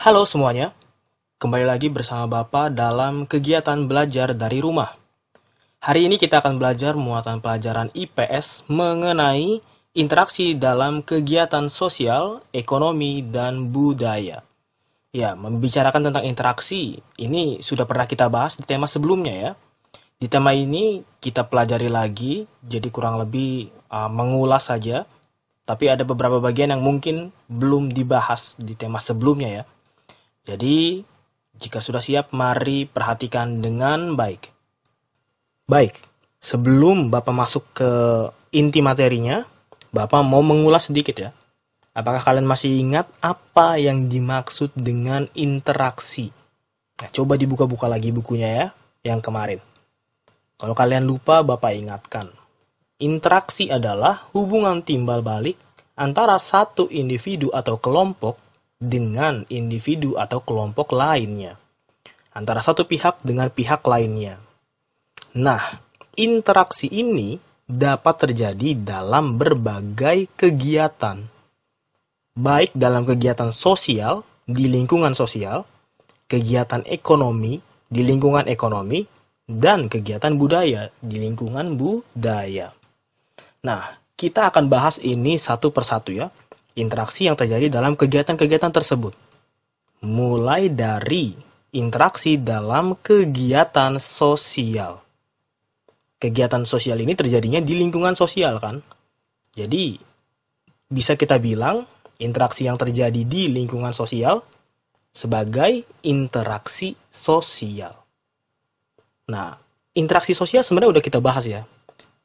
Halo semuanya, kembali lagi bersama Bapak dalam kegiatan belajar dari rumah. Hari ini kita akan belajar muatan pelajaran IPS mengenai interaksi dalam kegiatan sosial, ekonomi, dan budaya. Ya, membicarakan tentang interaksi, ini sudah pernah kita bahas di tema sebelumnya ya. Di tema ini kita pelajari lagi, jadi kurang lebih mengulas saja. Tapi ada beberapa bagian yang mungkin belum dibahas di tema sebelumnya ya. Jadi, jika sudah siap, mari perhatikan dengan baik. Baik, sebelum Bapak masuk ke inti materinya, Bapak mau mengulas sedikit ya. Apakah kalian masih ingat apa yang dimaksud dengan interaksi? Nah, coba dibuka-buka lagi bukunya ya, yang kemarin. Kalau kalian lupa, Bapak ingatkan. Interaksi adalah hubungan timbal balik antara satu individu atau kelompok dengan individu atau kelompok lainnya. Antara satu pihak dengan pihak lainnya. Nah, interaksi ini dapat terjadi dalam berbagai kegiatan. Baik dalam kegiatan sosial, di lingkungan sosial, kegiatan ekonomi, di lingkungan ekonomi, dan kegiatan budaya, di lingkungan budaya. Nah, kita akan bahas ini satu persatu ya. Interaksi yang terjadi dalam kegiatan-kegiatan tersebut. Mulai dari interaksi dalam kegiatan sosial. Kegiatan sosial ini terjadinya di lingkungan sosial kan. Jadi, bisa kita bilang interaksi yang terjadi di lingkungan sosial sebagai interaksi sosial. Nah, interaksi sosial sebenarnya udah kita bahas ya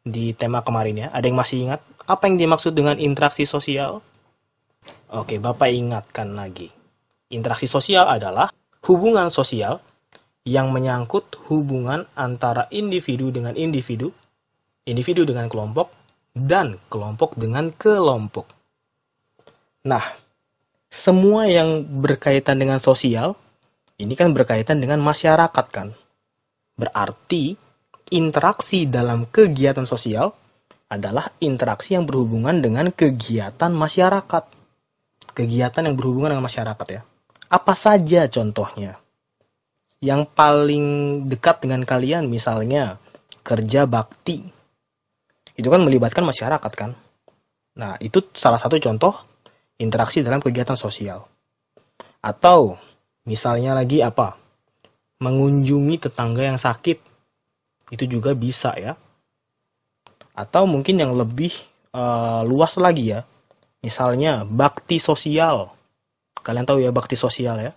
di tema kemarin ya. Ada yang masih ingat apa yang dimaksud dengan interaksi sosial? Oke, Bapak ingatkan lagi. Interaksi sosial adalah hubungan sosial yang menyangkut hubungan antara individu dengan individu, individu dengan kelompok, dan kelompok dengan kelompok. Nah, semua yang berkaitan dengan sosial, ini kan berkaitan dengan masyarakat kan. Berarti, interaksi dalam kegiatan sosial adalah interaksi yang berhubungan dengan kegiatan masyarakat. Kegiatan yang berhubungan dengan masyarakat ya. Apa saja contohnya? Yang paling dekat dengan kalian misalnya kerja bakti. Itu kan melibatkan masyarakat kan. Nah, itu salah satu contoh interaksi dalam kegiatan sosial. Atau misalnya lagi apa? Mengunjungi tetangga yang sakit. Itu juga bisa ya. Atau mungkin yang lebih luas lagi ya. Misalnya bakti sosial. Kalian tahu ya bakti sosial ya.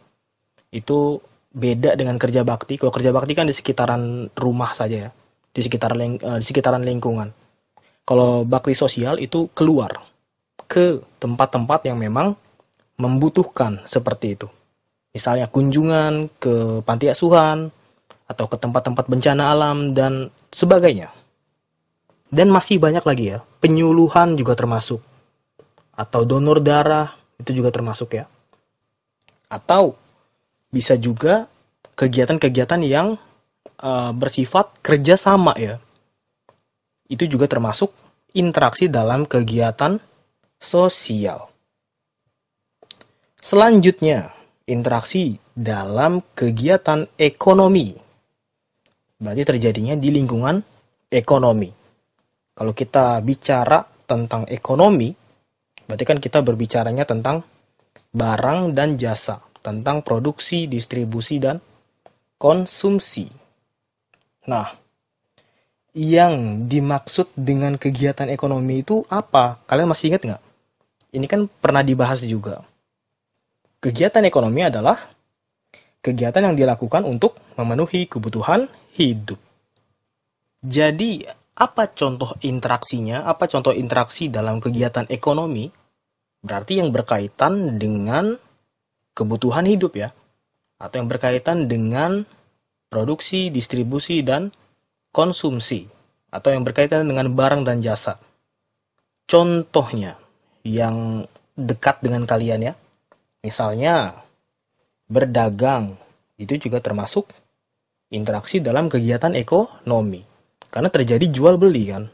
Itu beda dengan kerja bakti. Kalau kerja bakti kan di sekitaran rumah saja ya. Di sekitaran lingkungan. Kalau bakti sosial itu keluar ke tempat-tempat yang memang membutuhkan seperti itu. Misalnya kunjungan ke panti asuhan atau ke tempat-tempat bencana alam dan sebagainya. Dan masih banyak lagi ya. Penyuluhan juga termasuk. Atau donor darah, itu juga termasuk ya. Atau bisa juga kegiatan-kegiatan yang bersifat kerjasama ya. Itu juga termasuk interaksi dalam kegiatan sosial. Selanjutnya, interaksi dalam kegiatan ekonomi. Berarti terjadinya di lingkungan ekonomi. Kalau kita bicara tentang ekonomi, berarti kan kita berbicaranya tentang barang dan jasa, tentang produksi, distribusi, dan konsumsi. Nah, yang dimaksud dengan kegiatan ekonomi itu apa? Kalian masih ingat nggak? Ini kan pernah dibahas juga. Kegiatan ekonomi adalah kegiatan yang dilakukan untuk memenuhi kebutuhan hidup. Jadi, apa contoh interaksinya? Apa contoh interaksi dalam kegiatan ekonomi? Berarti yang berkaitan dengan kebutuhan hidup ya. Atau yang berkaitan dengan produksi, distribusi, dan konsumsi. Atau yang berkaitan dengan barang dan jasa. Contohnya yang dekat dengan kalian ya. Misalnya berdagang. Itu juga termasuk interaksi dalam kegiatan ekonomi. Karena terjadi jual beli kan.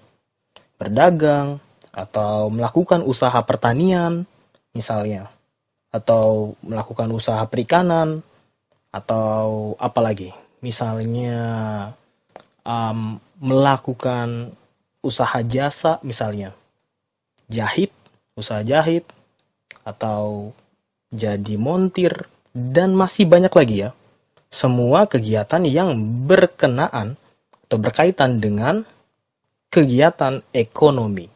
Berdagang atau melakukan usaha pertanian misalnya. atau melakukan usaha perikanan, atau apa lagi? Misalnya melakukan usaha jasa, misalnya jahit, usaha jahit, atau jadi montir, dan masih banyak lagi ya. Semua kegiatan yang berkenaan atau berkaitan dengan kegiatan ekonomi.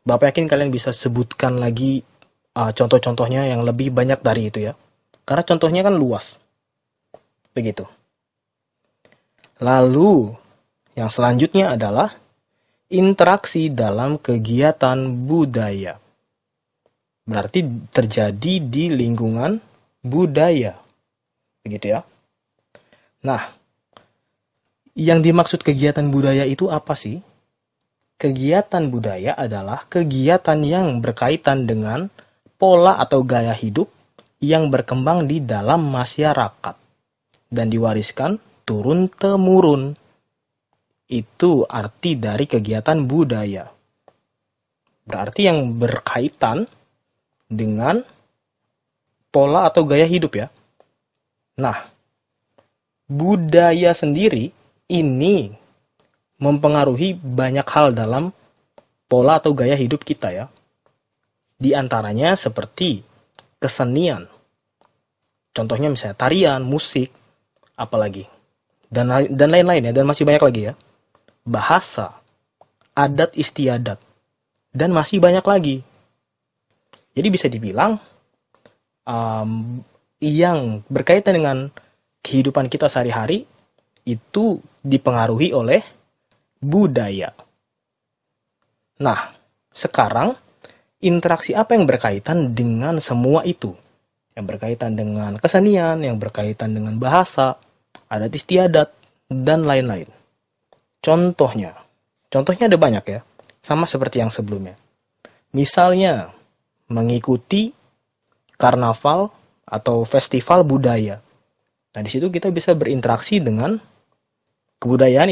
Bapak yakin kalian bisa sebutkan lagi contoh-contohnya yang lebih banyak dari itu ya. Karena contohnya kan luas. Begitu. Lalu, yang selanjutnya adalah interaksi dalam kegiatan budaya. Berarti terjadi di lingkungan budaya. Begitu ya. Nah, yang dimaksud kegiatan budaya itu apa sih? Kegiatan budaya adalah kegiatan yang berkaitan dengan pola atau gaya hidup yang berkembang di dalam masyarakat dan diwariskan turun-temurun. Itu arti dari kegiatan budaya. Berarti yang berkaitan dengan pola atau gaya hidup ya. Nah, budaya sendiri ini mempengaruhi banyak hal dalam pola atau gaya hidup kita ya. Di antaranya seperti kesenian. Contohnya misalnya tarian, musik, apalagi. Dan lain-lain ya, dan masih banyak lagi ya. Bahasa, adat istiadat, dan masih banyak lagi. Jadi bisa dibilang yang berkaitan dengan kehidupan kita sehari-hari itu dipengaruhi oleh budaya. Nah, sekarang interaksi apa yang berkaitan dengan semua itu? Yang berkaitan dengan kesenian, yang berkaitan dengan bahasa, adat istiadat, dan lain-lain. Contohnya ada banyak ya, sama seperti yang sebelumnya. Misalnya, mengikuti karnaval atau festival budaya. Nah, di situ kita bisa berinteraksi dengan kebudayaan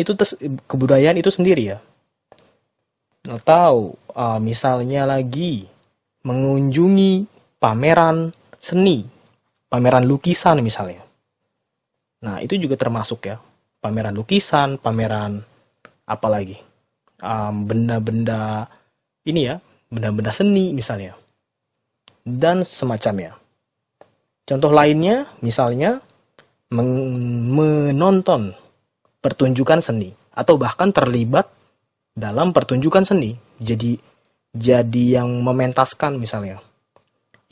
itu sendiri ya. Atau misalnya lagi mengunjungi pameran seni, pameran lukisan misalnya. Nah, itu juga termasuk ya. Pameran lukisan, pameran apalagi benda-benda ini ya, benda-benda seni misalnya, dan semacamnya. Contoh lainnya misalnya menonton pertunjukan seni atau bahkan terlibat dalam pertunjukan seni, jadi yang mementaskan misalnya.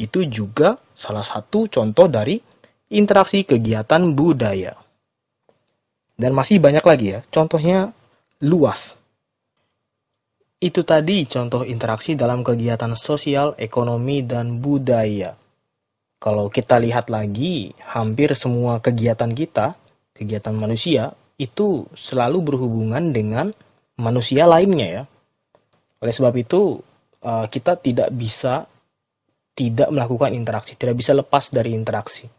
Itu juga salah satu contoh dari interaksi kegiatan budaya. Dan masih banyak lagi ya, contohnya luas. Itu tadi contoh interaksi dalam kegiatan sosial, ekonomi, dan budaya. Kalau kita lihat lagi, hampir semua kegiatan kita, kegiatan manusia, itu selalu berhubungan dengan manusia lainnya ya. Oleh sebab itu, kita tidak bisa tidak melakukan interaksi, tidak bisa lepas dari interaksi.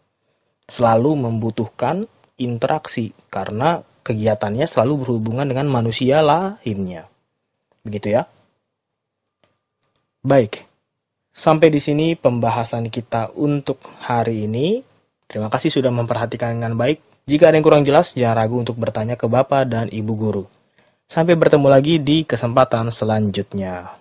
Selalu membutuhkan interaksi, karena kegiatannya selalu berhubungan dengan manusia lainnya. Begitu ya. Baik, sampai di sini pembahasan kita untuk hari ini. Terima kasih sudah memperhatikan dengan baik. Jika ada yang kurang jelas, jangan ragu untuk bertanya ke Bapak dan Ibu Guru. Sampai bertemu lagi di kesempatan selanjutnya.